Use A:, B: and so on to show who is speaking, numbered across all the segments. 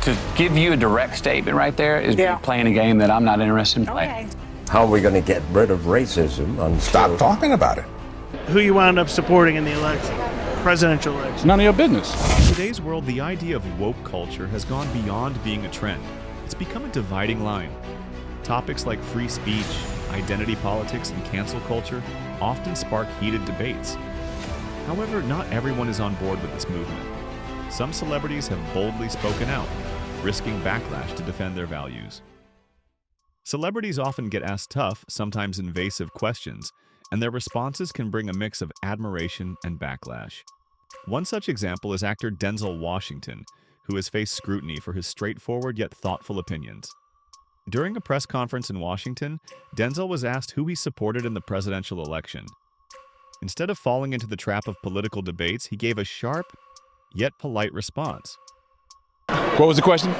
A: To give you a direct statement right there is me playing a game that I'm not interested in playing.
B: How are we going to get rid of racism?
C: Stop talking about it.
D: Who you wound up supporting in the election, presidential election?
C: None of your business.
E: In today's world, the idea of woke culture has gone beyond being a trend. It's become a dividing line. Topics like free speech, identity politics, and cancel culture often spark heated debates. However, not everyone is on board with this movement. Some celebrities have boldly spoken out, risking backlash to defend their values. Celebrities often get asked tough, sometimes invasive questions, and their responses can bring a mix of admiration and backlash. One such example is actor Denzel Washington, who has faced scrutiny for his straightforward yet thoughtful opinions. During a press conference in Washington, Denzel was asked who he supported in the presidential election. Instead of falling into the trap of political debates, he gave a sharp, yet polite response.
C: What was the question?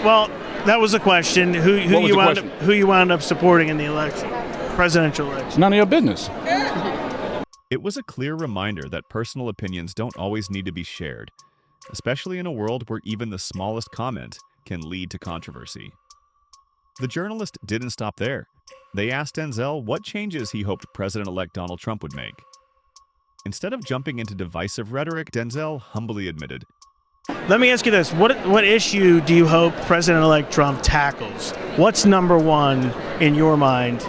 D: Well, that was a question. Who you wound up supporting in the election, presidential election?
C: None of your business.
E: It was a clear reminder that personal opinions don't always need to be shared, especially in a world where even the smallest comment can lead to controversy. The journalist didn't stop there. They asked Denzel what changes he hoped President-elect Donald Trump would make. Instead of jumping into divisive rhetoric, Denzel humbly admitted,
D: Let me ask you this. What issue do you hope President-elect Trump tackles? What's number one in your mind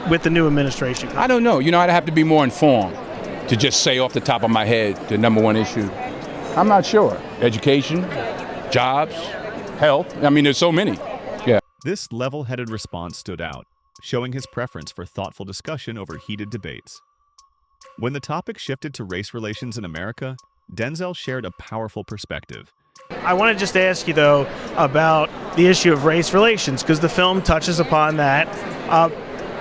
D: with the new administration?
C: I don't know. I'd have to be more informed to just say off the top of my head the number one issue. I'm not sure. Education, jobs, health. There's so many. Yeah.
E: This level-headed response stood out, showing his preference for thoughtful discussion over heated debates. When the topic shifted to race relations in America, Denzel shared a powerful perspective.
D: I want to just ask you, though, about the issue of race relations, because the film touches upon that.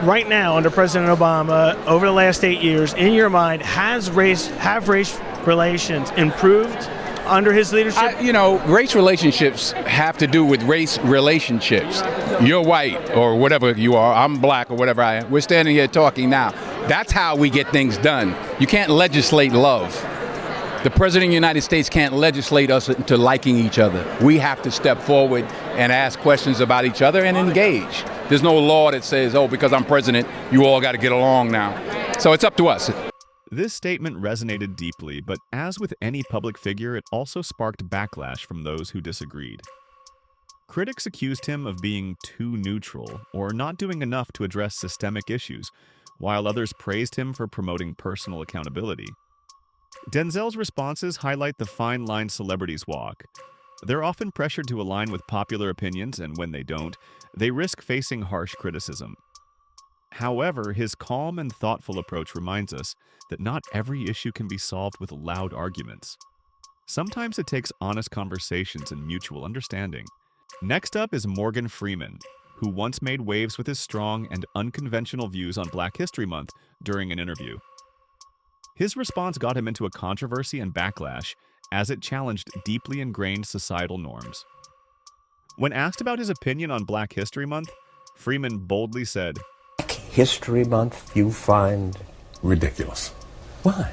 D: Right now, under President Obama, over the last 8 years, in your mind, have race relations improved under his leadership?
C: Race relationships have to do with race relationships. You're white or whatever you are. I'm black or whatever I am. We're standing here talking now. That's how we get things done. You can't legislate love. The President of the United States can't legislate us into liking each other. We have to step forward and ask questions about each other and engage. There's no law that says, because I'm president, you all got to get along now. So it's up to us.
E: This statement resonated deeply, but as with any public figure, it also sparked backlash from those who disagreed. Critics accused him of being too neutral or not doing enough to address systemic issues, while others praised him for promoting personal accountability. Denzel's responses highlight the fine line celebrities walk. They're often pressured to align with popular opinions, and when they don't, they risk facing harsh criticism. However, his calm and thoughtful approach reminds us that not every issue can be solved with loud arguments. Sometimes it takes honest conversations and mutual understanding. Next up is Morgan Freeman, who once made waves with his strong and unconventional views on Black History Month during an interview. His response got him into a controversy and backlash as it challenged deeply ingrained societal norms. When asked about his opinion on Black History Month, Freeman boldly said,
B: History Month you find
F: ridiculous.
B: Why?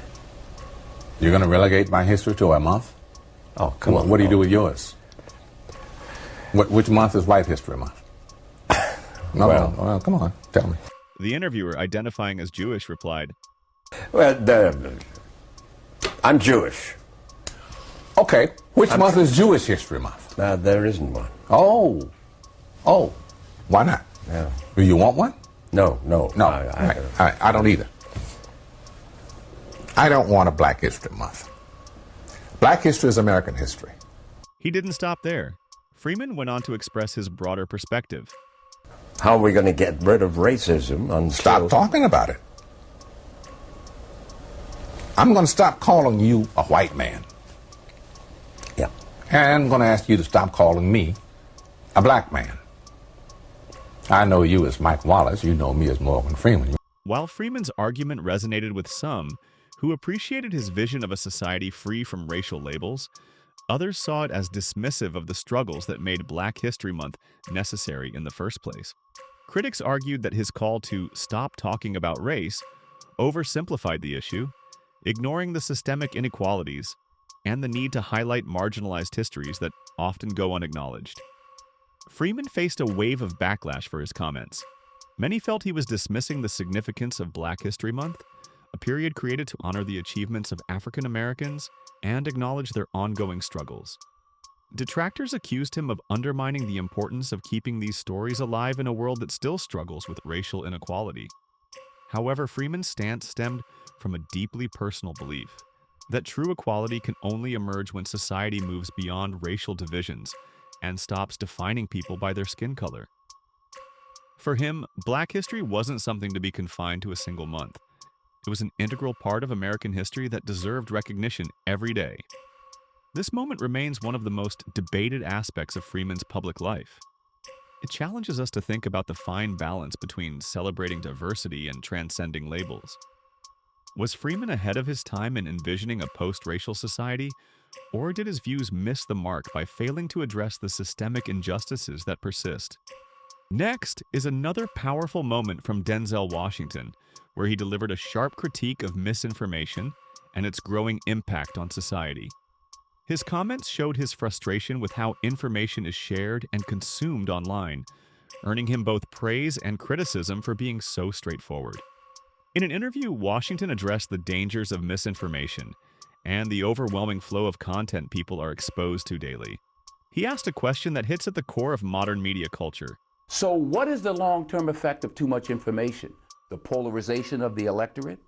F: You're going to relegate my history to a month?
B: Oh, come on.
F: What do you do with yours? Which month is White History Month? Well, come on, tell me.
E: The interviewer, identifying as Jewish, replied,
B: Well, I'm Jewish.
F: Okay, which month is Jewish History Month?
B: There isn't one.
F: Oh, why not?
B: Yeah.
F: Do you want one?
B: No.
F: I don't either. I don't want a Black History Month. Black history is American history.
E: He didn't stop there. Freeman went on to express his broader perspective.
B: How are we going to get rid of racism?
F: Stop talking about it. I'm going to stop calling you a white man.
B: Yeah.
F: And I'm going to ask you to stop calling me a black man. I know you as Mike Wallace. You know me as Morgan Freeman.
E: While Freeman's argument resonated with some, who appreciated his vision of a society free from racial labels, others saw it as dismissive of the struggles that made Black History Month necessary in the first place. Critics argued that his call to stop talking about race oversimplified the issue, ignoring the systemic inequalities and the need to highlight marginalized histories that often go unacknowledged. Freeman faced a wave of backlash for his comments. Many felt he was dismissing the significance of Black History Month, a period created to honor the achievements of African Americans and acknowledge their ongoing struggles. Detractors accused him of undermining the importance of keeping these stories alive in a world that still struggles with racial inequality. However, Freeman's stance stemmed from a deeply personal belief that true equality can only emerge when society moves beyond racial divisions and stops defining people by their skin color. For him, Black history wasn't something to be confined to a single month. It was an integral part of American history that deserved recognition every day. This moment remains one of the most debated aspects of Freeman's public life. It challenges us to think about the fine balance between celebrating diversity and transcending labels. Was Freeman ahead of his time in envisioning a post-racial society, or did his views miss the mark by failing to address the systemic injustices that persist? Next is another powerful moment from Denzel Washington, where he delivered a sharp critique of misinformation and its growing impact on society. His comments showed his frustration with how information is shared and consumed online, earning him both praise and criticism for being so straightforward. In an interview, Washington addressed the dangers of misinformation and the overwhelming flow of content people are exposed to daily. He asked a question that hits at the core of modern media culture.
G: So what is the long-term effect of too much information? The polarization of the electorate?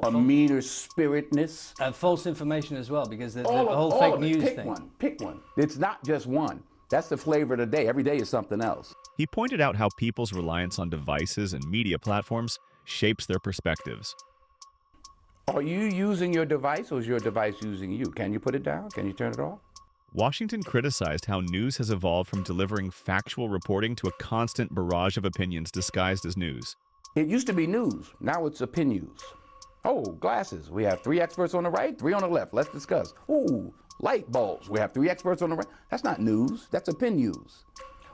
G: A meaner spiritedness?
H: And false information as well, because the whole fake news thing.
G: Pick one. It's not just one. That's the flavor of the day. Every day is something else.
E: He pointed out how people's reliance on devices and media platforms shapes their perspectives.
G: Are you using your device, or is your device using you? Can you put it down? Can you turn it off?
E: Washington criticized how news has evolved from delivering factual reporting to a constant barrage of opinions disguised as news.
G: It used to be news. Now it's opinions. Oh, glasses. We have 3 experts on the right, 3 on the left. Let's discuss. Ooh, light bulbs. We have 3 experts on the right. That's not news. That's opinions.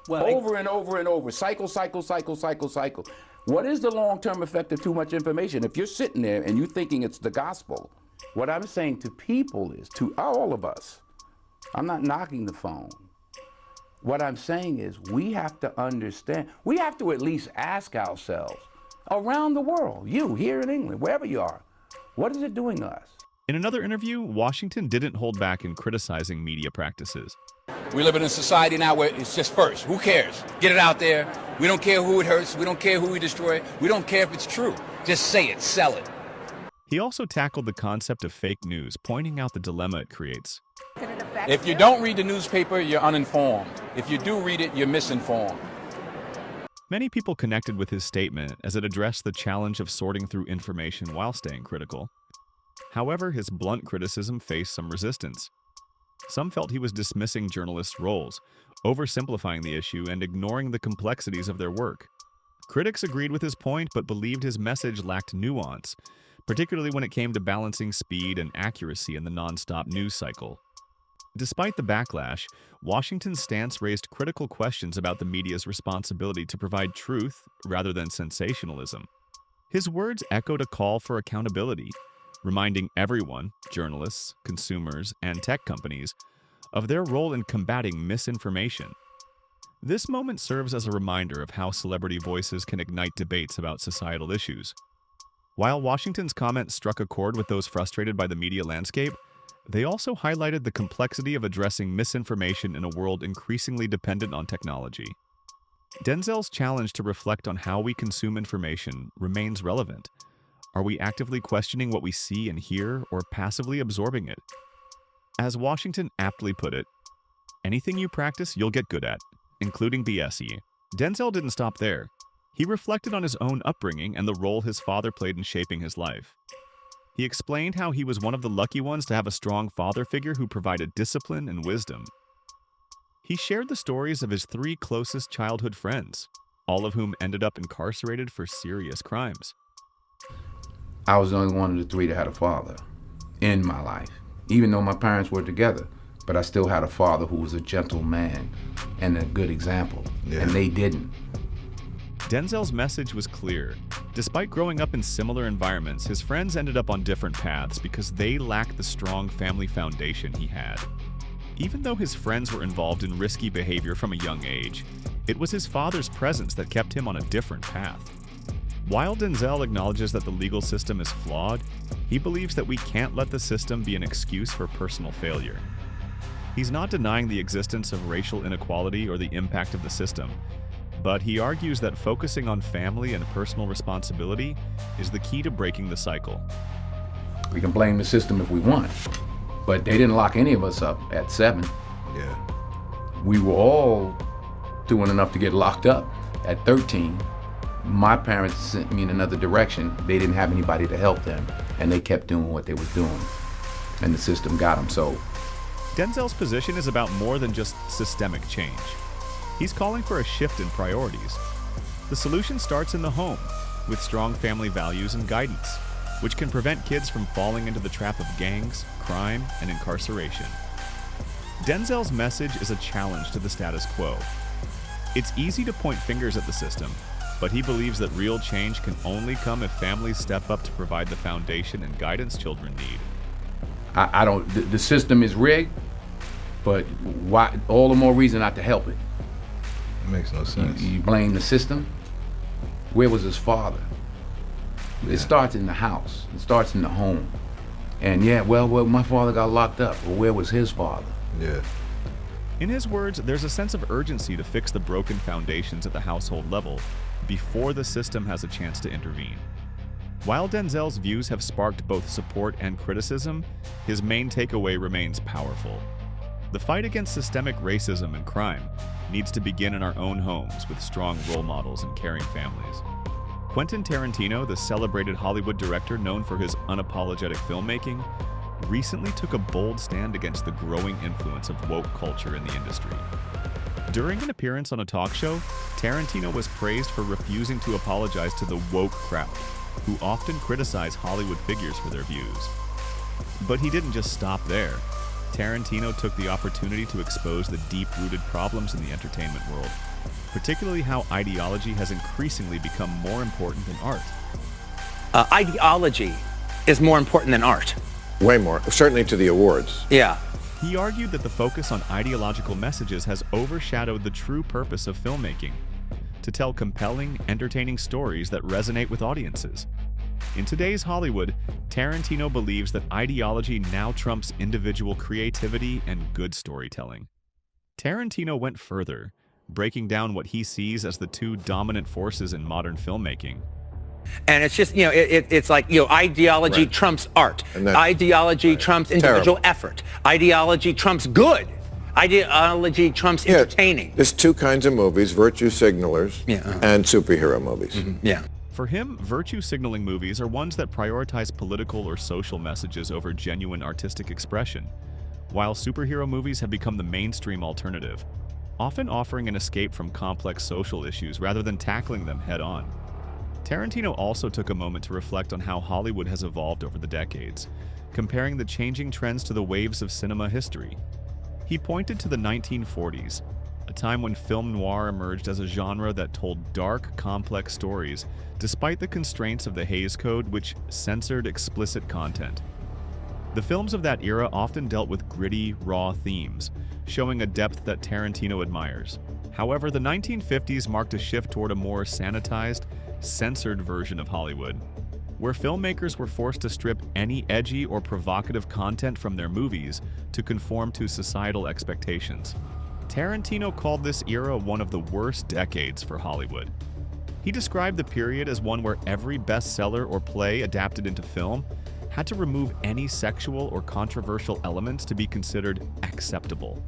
G: Well, over and over and over. Cycle, cycle, cycle, cycle, cycle. What is the long-term effect of too much information? If you're sitting there and you're thinking it's the gospel, what I'm saying to people is, to all of us, I'm not knocking the phone. What I'm saying is we have to understand, we have to at least ask ourselves, around the world, you here in England, wherever you are, what is it doing to us?
E: In another interview, Washington didn't hold back in criticizing media practices.
I: We live in a society now where it's just first. Who cares? Get it out there. We don't care who it hurts. We don't care who we destroy. We don't care if it's true. Just say it, sell it.
E: He also tackled the concept of fake news, pointing out the dilemma it creates.
I: If you don't read the newspaper, you're uninformed. If you do read it, you're misinformed.
E: Many people connected with his statement as it addressed the challenge of sorting through information while staying critical. However, his blunt criticism faced some resistance. Some felt he was dismissing journalists' roles, oversimplifying the issue, and ignoring the complexities of their work. Critics agreed with his point, but believed his message lacked nuance, particularly when it came to balancing speed and accuracy in the nonstop news cycle. Despite the backlash, Washington's stance raised critical questions about the media's responsibility to provide truth rather than sensationalism. His words echoed a call for accountability, reminding everyone, journalists, consumers, and tech companies, of their role in combating misinformation. This moment serves as a reminder of how celebrity voices can ignite debates about societal issues. While Washington's comments struck a chord with those frustrated by the media landscape, they also highlighted the complexity of addressing misinformation in a world increasingly dependent on technology. Denzel's challenge to reflect on how we consume information remains relevant. Are we actively questioning what we see and hear, or passively absorbing it? As Washington aptly put it, anything you practice, you'll get good at, including BSE. Denzel didn't stop there. He reflected on his own upbringing and the role his father played in shaping his life. He explained how he was one of the lucky ones to have a strong father figure who provided discipline and wisdom. He shared the stories of his 3 closest childhood friends, all of whom ended up incarcerated for serious crimes.
J: I was the only one of the 3 that had a father in my life, even though my parents were together. But I still had a father who was a gentle man and a good example, and they didn't.
E: Denzel's message was clear. Despite growing up in similar environments, his friends ended up on different paths because they lacked the strong family foundation he had. Even though his friends were involved in risky behavior from a young age, it was his father's presence that kept him on a different path. While Denzel acknowledges that the legal system is flawed, he believes that we can't let the system be an excuse for personal failure. He's not denying the existence of racial inequality or the impact of the system, but he argues that focusing on family and personal responsibility is the key to breaking the cycle.
J: We can blame the system if we want, but they didn't lock any of us up at 7.
K: Yeah.
J: We were all doing enough to get locked up at 13. My parents sent me in another direction. They didn't have anybody to help them, and they kept doing what they was doing, and the system got them. So
E: Denzel's position is about more than just systemic change. He's calling for a shift in priorities. The solution starts in the home, with strong family values and guidance, which can prevent kids from falling into the trap of gangs, crime, and incarceration. Denzel's message is a challenge to the status quo. It's easy to point fingers at the system, but he believes that real change can only come if families step up to provide the foundation and guidance children need.
J: I don't, the system is rigged, but why? All the more reason not to help it.
K: It makes no sense.
J: You blame the system? Where was his father? It starts in the house. It starts in the home. And yeah, well, my father got locked up. Well, where was his father?
K: Yeah.
E: In his words, there's a sense of urgency to fix the broken foundations at the household level before the system has a chance to intervene. While Denzel's views have sparked both support and criticism, his main takeaway remains powerful. The fight against systemic racism and crime needs to begin in our own homes with strong role models and caring families. Quentin Tarantino, the celebrated Hollywood director known for his unapologetic filmmaking, recently took a bold stand against the growing influence of woke culture in the industry. During an appearance on a talk show, Tarantino was praised for refusing to apologize to the woke crowd, who often criticize Hollywood figures for their views. But he didn't just stop there. Tarantino took the opportunity to expose the deep-rooted problems in the entertainment world, particularly how ideology has increasingly become more important than art.
L: Ideology is more important than art.
B: Way more, certainly to the awards.
L: Yeah.
E: He argued that the focus on ideological messages has overshadowed the true purpose of filmmaking, to tell compelling, entertaining stories that resonate with audiences. In today's Hollywood, Tarantino believes that ideology now trumps individual creativity and good storytelling. Tarantino went further, breaking down what he sees as the two dominant forces in modern filmmaking.
L: And it's just, it's like, ideology trumps art. Ideology trumps individual effort. Ideology trumps good. Ideology trumps entertaining.
B: There's two kinds of movies, virtue signalers and superhero movies.
L: Yeah.
E: For him, virtue signaling movies are ones that prioritize political or social messages over genuine artistic expression, while superhero movies have become the mainstream alternative, often offering an escape from complex social issues rather than tackling them head-on. Tarantino also took a moment to reflect on how Hollywood has evolved over the decades, comparing the changing trends to the waves of cinema history. He pointed to the 1940s, a time when film noir emerged as a genre that told dark, complex stories, despite the constraints of the Hays Code, which censored explicit content. The films of that era often dealt with gritty, raw themes, showing a depth that Tarantino admires. However, the 1950s marked a shift toward a more sanitized, censored version of Hollywood, where filmmakers were forced to strip any edgy or provocative content from their movies to conform to societal expectations. Tarantino called this era one of the worst decades for Hollywood. He described the period as one where every bestseller or play adapted into film had to remove any sexual or controversial elements to be considered acceptable.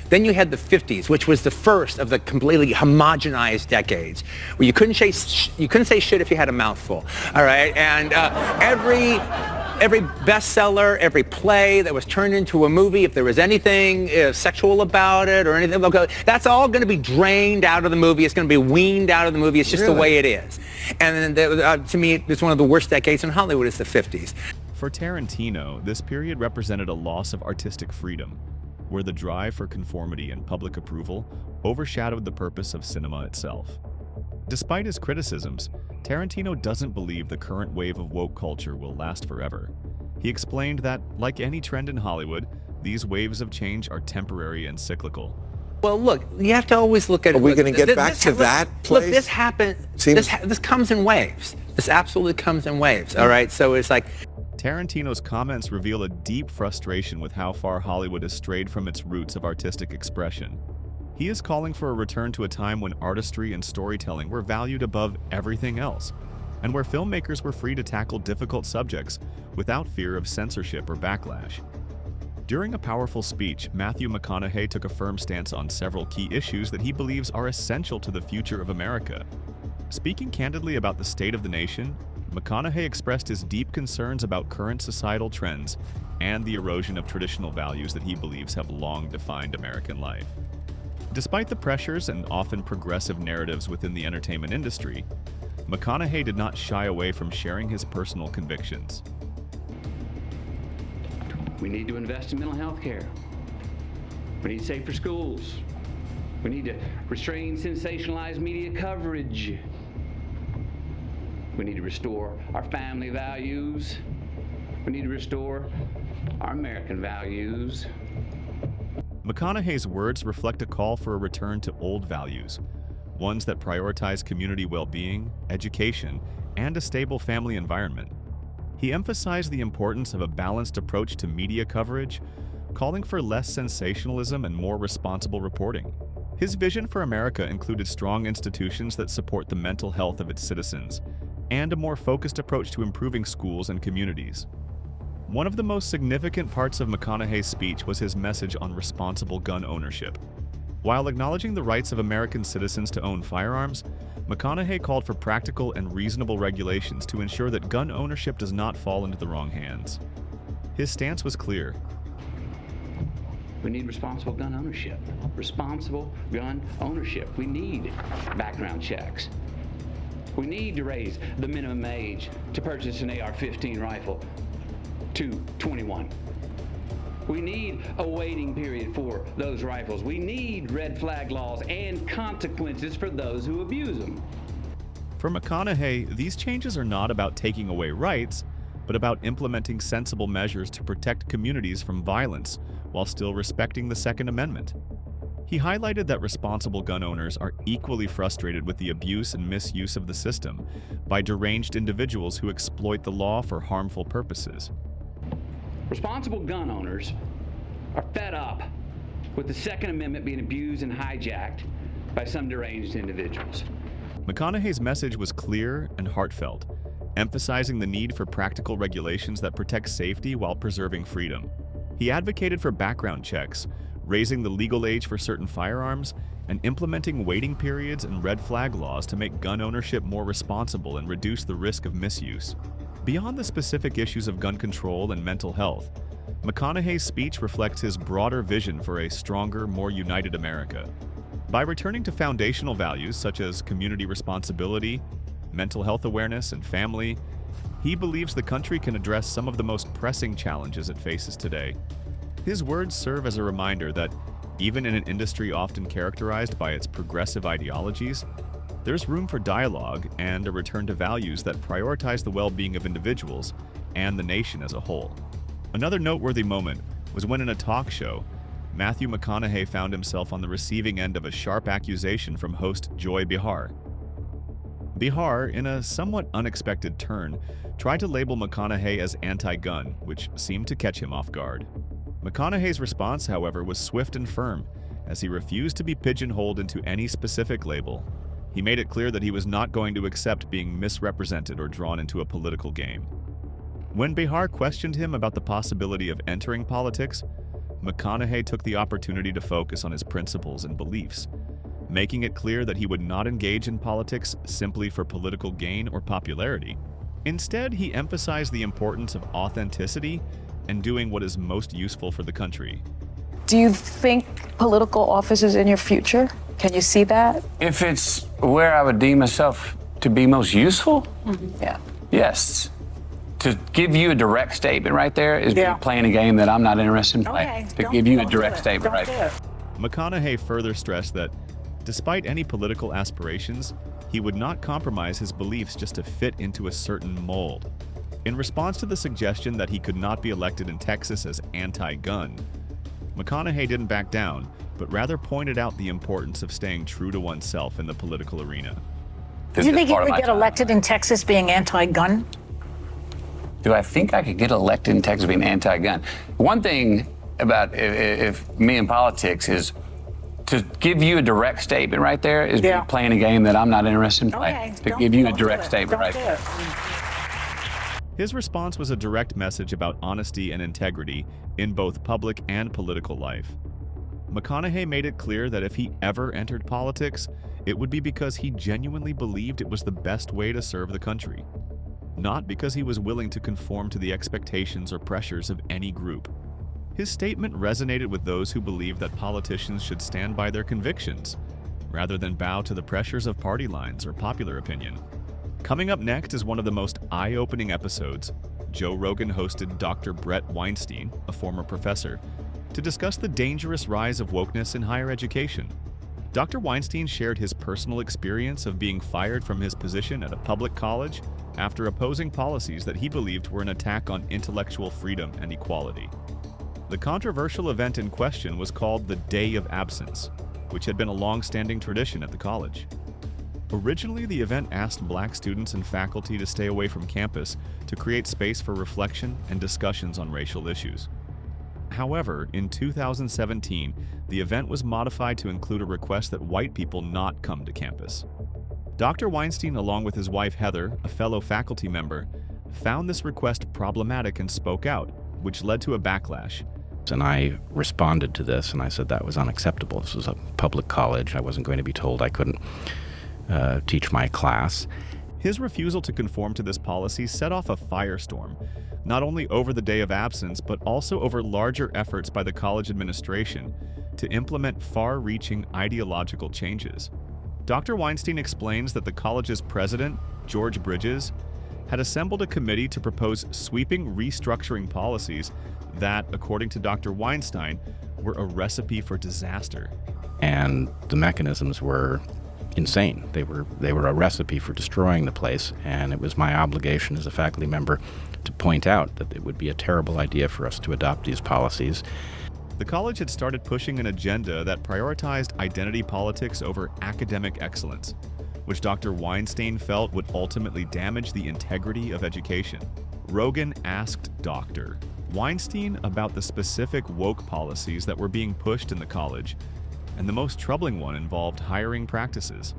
L: Then you had the 50s, which was the first of the completely homogenized decades, where you couldn't say shit if you had a mouthful. All right, and every bestseller, every play that was turned into a movie, if there was anything sexual about it or anything, that's all going to be drained out of the movie. It's going to be weaned out of the movie. It's just the way it is. And to me, it's one of the worst decades in Hollywood. Is the 50s.
E: For Tarantino, this period represented a loss of artistic freedom, where the drive for conformity and public approval overshadowed the purpose of cinema itself. Despite his criticisms, Tarantino doesn't believe the current wave of woke culture will last forever. He explained that, like any trend in Hollywood, these waves of change are temporary and cyclical.
L: Well, look, you have to always look at.
M: Are we going to get back to that place?
L: Look, this happened. This comes in waves. This absolutely comes in waves. All right, so it's like.
E: Tarantino's comments reveal a deep frustration with how far Hollywood has strayed from its roots of artistic expression. He is calling for a return to a time when artistry and storytelling were valued above everything else, and where filmmakers were free to tackle difficult subjects without fear of censorship or backlash. During a powerful speech, Matthew McConaughey took a firm stance on several key issues that he believes are essential to the future of America. Speaking candidly about the state of the nation, McConaughey expressed his deep concerns about current societal trends and the erosion of traditional values that he believes have long defined American life. Despite the pressures and often progressive narratives within the entertainment industry, McConaughey did not shy away from sharing his personal convictions.
N: We need to invest in mental health care. We need safer schools. We need to restrain sensationalized media coverage. We need to restore our family values. We need to restore our American values.
E: McConaughey's words reflect a call for a return to old values, ones that prioritize community well-being, education, and a stable family environment. He emphasized the importance of a balanced approach to media coverage, calling for less sensationalism and more responsible reporting. His vision for America included strong institutions that support the mental health of its citizens, and a more focused approach to improving schools and communities. One of the most significant parts of McConaughey's speech was his message on responsible gun ownership. While acknowledging the rights of American citizens to own firearms, McConaughey called for practical and reasonable regulations to ensure that gun ownership does not fall into the wrong hands. His stance was clear.
N: We need responsible gun ownership. Responsible gun ownership. We need background checks. We need to raise the minimum age to purchase an AR-15 rifle to 21. We need a waiting period for those rifles. We need red flag laws and consequences for those who abuse them.
E: For McConaughey, these changes are not about taking away rights, but about implementing sensible measures to protect communities from violence while still respecting the Second Amendment. He highlighted that responsible gun owners are equally frustrated with the abuse and misuse of the system by deranged individuals who exploit the law for harmful purposes.
N: Responsible gun owners are fed up with the Second Amendment being abused and hijacked by some deranged individuals.
E: McConaughey's message was clear and heartfelt, emphasizing the need for practical regulations that protect safety while preserving freedom. He advocated for background checks, raising the legal age for certain firearms, and implementing waiting periods and red flag laws to make gun ownership more responsible and reduce the risk of misuse. Beyond the specific issues of gun control and mental health, McConaughey's speech reflects his broader vision for a stronger, more united America. By returning to foundational values such as community responsibility, mental health awareness, and family, he believes the country can address some of the most pressing challenges it faces today. His words serve as a reminder that, even in an industry often characterized by its progressive ideologies, there's room for dialogue and a return to values that prioritize the well-being of individuals and the nation as a whole. Another noteworthy moment was when in a talk show, Matthew McConaughey found himself on the receiving end of a sharp accusation from host Joy Behar. Behar, in a somewhat unexpected turn, tried to label McConaughey as anti-gun, which seemed to catch him off guard. McConaughey's response, however, was swift and firm, as he refused to be pigeonholed into any specific label. He made it clear that he was not going to accept being misrepresented or drawn into a political game. When Behar questioned him about the possibility of entering politics, McConaughey took the opportunity to focus on his principles and beliefs, making it clear that he would not engage in politics simply for political gain or popularity. Instead, he emphasized the importance of authenticity and doing what is most useful for the country.
O: Do you think political office is in your future? Can you see that?
A: If it's where I would deem myself to be most useful,
O: Yeah.
A: yes. To give you a direct statement right there is playing a game that I'm not interested in playing. To give you a direct statement right there.
E: McConaughey further stressed that, despite any political aspirations, he would not compromise his beliefs just to fit into a certain mold. In response to the suggestion that he could not be elected in Texas as anti-gun, McConaughey didn't back down, but rather pointed out the importance of staying true to oneself in the political arena.
P: Do you think you could get elected in Texas being anti-gun?
A: Do I think I could get elected in Texas being anti-gun? One thing about if me in politics is to give you a direct statement right there is me playing a game that I'm not interested in playing. To give you a direct statement right there.
E: His response was a direct message about honesty and integrity in both public and political life. McConaughey made it clear that if he ever entered politics, it would be because he genuinely believed it was the best way to serve the country, not because he was willing to conform to the expectations or pressures of any group. His statement resonated with those who believe that politicians should stand by their convictions, rather than bow to the pressures of party lines or popular opinion. Coming up next is one of the most eye-opening episodes. Joe Rogan hosted Dr. Brett Weinstein, a former professor, to discuss the dangerous rise of wokeness in higher education. Dr. Weinstein shared his personal experience of being fired from his position at a public college after opposing policies that he believed were an attack on intellectual freedom and equality. The controversial event in question was called the Day of Absence, which had been a long-standing tradition at the college. Originally, the event asked Black students and faculty to stay away from campus to create space for reflection and discussions on racial issues. However, in 2017, the event was modified to include a request that white people not come to campus. Dr. Weinstein, along with his wife Heather, a fellow faculty member, found this request problematic and spoke out, which led to a backlash.
Q: And I responded to this, and I said that was unacceptable. This was a public college. I wasn't going to be told I couldn't teach my class.
E: His refusal to conform to this policy set off a firestorm, not only over the Day of Absence, but also over larger efforts by the college administration to implement far-reaching ideological changes. Dr. Weinstein explains that the college's president, George Bridges, had assembled a committee to propose sweeping restructuring policies that, according to Dr. Weinstein, were a recipe for disaster.
Q: And the mechanisms were insane. They were a recipe for destroying the place, and it was my obligation as a faculty member to point out that it would be a terrible idea for us to adopt these policies.
E: The college had started pushing an agenda that prioritized identity politics over academic excellence, which Dr. Weinstein felt would ultimately damage the integrity of education. Rogan asked Dr. Weinstein about the specific woke policies that were being pushed in the college, and the most troubling one involved hiring practices.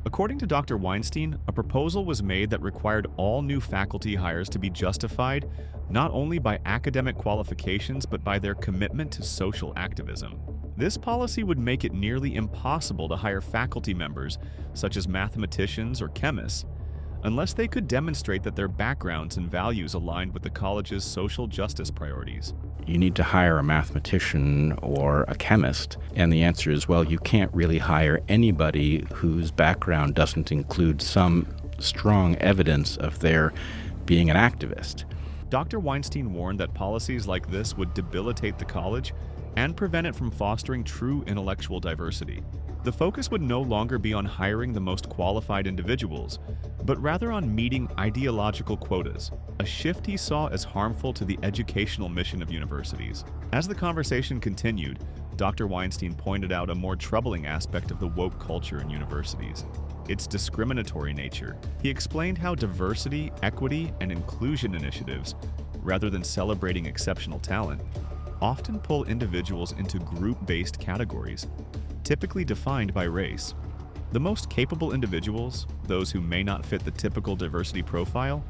E: According to Dr. Weinstein, a proposal was made that required all new faculty hires to be justified not only by academic qualifications but by their commitment to social activism. This policy would make it nearly impossible to hire faculty members, such as mathematicians or chemists, unless they could demonstrate that their backgrounds and values aligned with the college's social justice priorities.
Q: You need to hire a mathematician or a chemist, and the answer is, well, you can't really hire anybody whose background doesn't include some strong evidence of their being an activist.
E: Dr. Weinstein warned that policies like this would debilitate the college and prevent it from fostering true intellectual diversity. The focus would no longer be on hiring the most qualified individuals, but rather on meeting ideological quotas, a shift he saw as harmful to the educational mission of universities. As the conversation continued, Dr. Weinstein pointed out a more troubling aspect of the woke culture in universities: its discriminatory nature. He explained how diversity, equity, and inclusion initiatives, rather than celebrating exceptional talent, often pull individuals into group-based categories, typically defined by race. The most capable individuals, those who may not fit the typical diversity profile,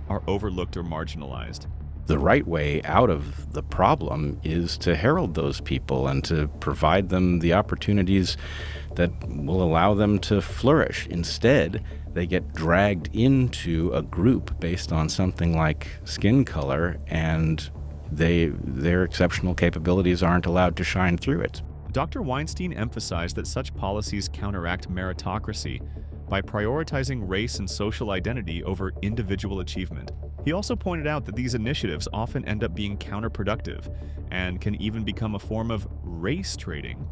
E: are overlooked or marginalized.
Q: The right way out of the problem is to herald those people and to provide them the opportunities that will allow them to flourish. Instead, they get dragged into a group based on something like skin color, and their exceptional capabilities aren't allowed to shine through it.
E: Dr. Weinstein emphasized that such policies counteract meritocracy by prioritizing race and social identity over individual achievement. He also pointed out that these initiatives often end up being counterproductive and can even become a form of race trading.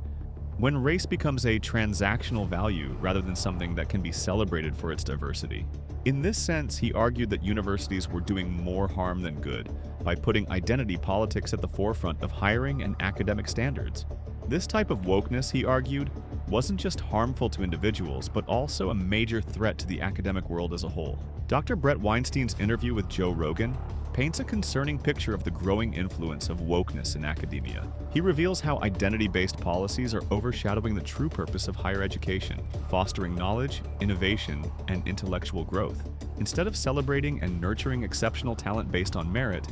E: when race becomes a transactional value rather than something that can be celebrated for its diversity. In this sense, he argued that universities were doing more harm than good by putting identity politics at the forefront of hiring and academic standards. This type of wokeness, he argued, wasn't just harmful to individuals, but also a major threat to the academic world as a whole. Dr. Brett Weinstein's interview with Joe Rogan paints a concerning picture of the growing influence of wokeness in academia. He reveals how identity-based policies are overshadowing the true purpose of higher education, fostering knowledge, innovation, and intellectual growth. Instead of celebrating and nurturing exceptional talent based on merit,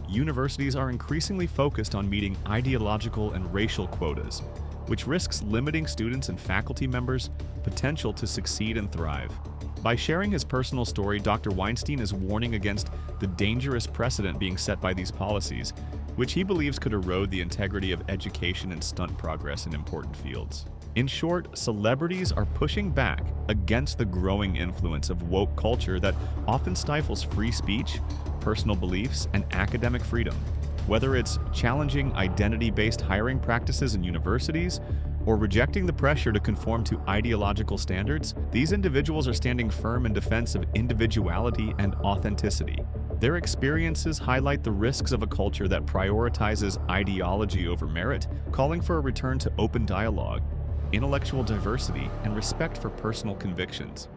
E: universities are increasingly focused on meeting ideological and racial quotas, which risks limiting students and faculty members' potential to succeed and thrive. By sharing his personal story, Dr. Weinstein is warning against the dangerous precedent being set by these policies, which he believes could erode the integrity of education and stunt progress in important fields. In short, celebrities are pushing back against the growing influence of woke culture that often stifles free speech, personal beliefs, and academic freedom. Whether it's challenging identity-based hiring practices in universities or rejecting the pressure to conform to ideological standards, these individuals are standing firm in defense of individuality and authenticity. Their experiences highlight the risks of a culture that prioritizes ideology over merit, calling for a return to open dialogue, intellectual diversity, and respect for personal convictions.